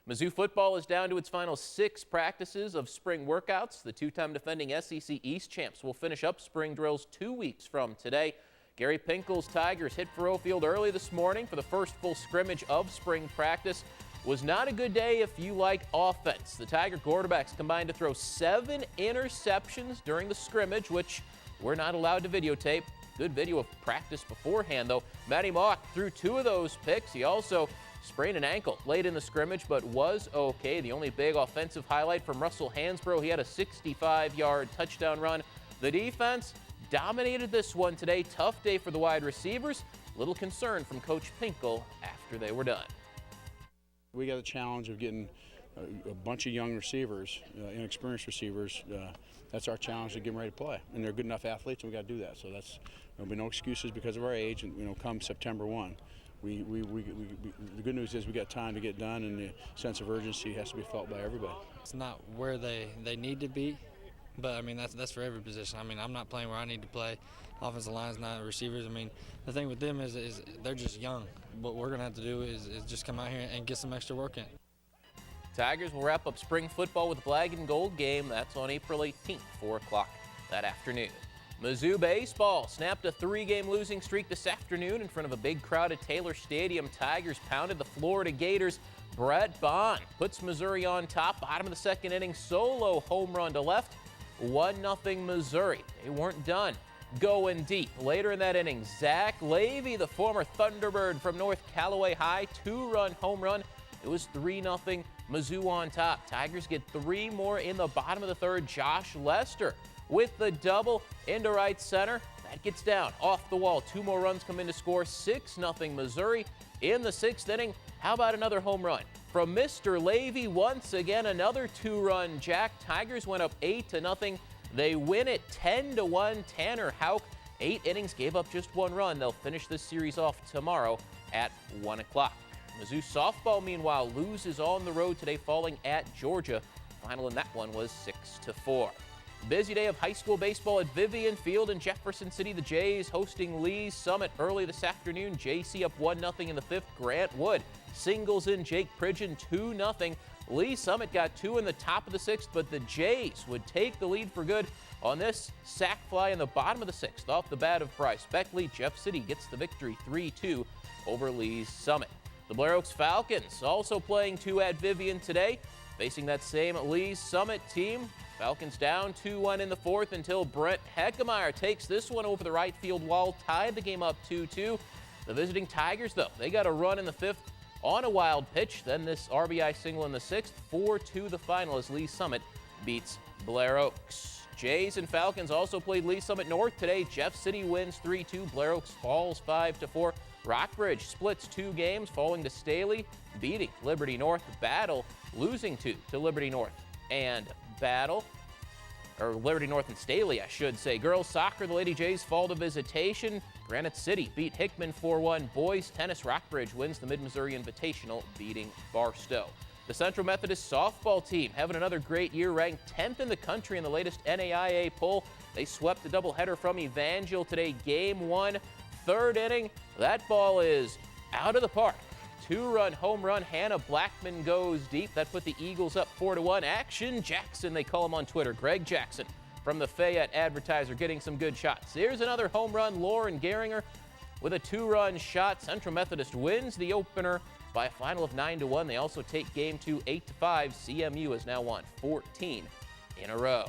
Mizzou football is down to its final 6 practices of spring workouts. The two-time defending SEC East champs will finish up spring drills 2 weeks from today. Gary Pinkel's Tigers hit Faurot Field early this morning for the first full scrimmage of spring practice. Was not a good day if you like offense. The Tiger quarterbacks combined to throw 7 interceptions during the scrimmage, which we're not allowed to videotape. Good video of practice beforehand, though. Matty Mock threw 2 of those picks. He also sprained an ankle late in the scrimmage, but was okay. The only big offensive highlight from Russell Hansbrough, he had a 65-yard touchdown run. The defense dominated this one today. Tough day for the wide receivers. Little concern from Coach Pinkel after they were done. We got a challenge of getting a bunch of young receivers, inexperienced receivers. That's our challenge to get them ready to play. And they're good enough athletes, and we got to do that. So there'll be no excuses because of our age. And come September 1, the good news is we got time to get done, and the sense of urgency has to be felt by everybody. It's not where they need to be, but I mean that's for every position. I mean, I'm not playing where I need to play. Offensive line's not, receivers. I mean, the thing with them is they're just young. What we're gonna have to do is just come out here and get some extra work in. Tigers will wrap up spring football with a black and gold game. That's on April 18th, 4 o'clock that afternoon. Mizzou baseball snapped a 3-game losing streak this afternoon in front of a big crowd at Taylor Stadium. Tigers pounded the Florida Gators. Brett Bond puts Missouri on top. Bottom of the second inning, solo home run to left. 1-0 Missouri. They weren't done going deep. Later in that inning, Zach Levy, the former Thunderbird from North Callaway High, 2-run home run. It was 3-0 Mizzou on top. Tigers get 3 more in the bottom of the third. Josh Lester with the double into right center. That gets down off the wall. 2 more runs come in to score. 6-0 Missouri in the 6th inning. How about another home run from Mr. Levy? Once again, another 2-run jack. Tigers went up 8-0. They win it 10-1. Tanner Houck, 8 innings, gave up just 1 run. They'll finish this series off tomorrow at 1 o'clock. Mizzou softball, meanwhile, loses on the road today, falling at Georgia. Final in that one was 6-4. Busy day of high school baseball at Vivian Field in Jefferson City. The Jays hosting Lee's Summit early this afternoon. JC up 1-0 in the 5th. Grant Wood singles in Jake Pridgeon 2-0. Lee Summit got 2 in the top of the 6th, but the Jays would take the lead for good on this sac fly in the bottom of the 6th off the bat of Bryce Beckley. Jeff City gets the victory 3-2 over Lee's Summit. The Blair Oaks Falcons also playing 2 at Vivian today, facing that same Lee's Summit team. Falcons down 2-1 in the 4th until Brent Heckemeyer takes this one over the right field wall, tied the game up 2-2. The visiting Tigers, though, they got a run in the 5th on a wild pitch. Then this RBI single in the 6th, 4-2 the final as Lee's Summit beats Blair Oaks. Jays and Falcons also played Lee's Summit North today. Jeff City wins 3-2. Blair Oaks falls 5-4. Rockbridge splits 2 games, falling to Staley, beating Liberty North. Battle losing to Liberty North and Liberty North and Staley, I should say. Girls soccer, the Lady Jays fall to Visitation. Granite City beat Hickman 4-1. Boys tennis, Rockbridge wins the Mid-Missouri Invitational, beating Barstow. The Central Methodist softball team having another great year, ranked 10th in the country in the latest NAIA poll. They swept the doubleheader from Evangel today. Game 1, 3rd inning. That ball is out of the park. 2-run home run. Hannah Blackman goes deep. That put the Eagles up 4-1. Action Jackson, they call him on Twitter. Greg Jackson from the Fayette Advertiser getting some good shots. Here's another home run. Lauren Geringer with a 2-run shot. Central Methodist wins the opener by a final of 9-1. They also take game 2 8-5. CMU has now won 14 in a row.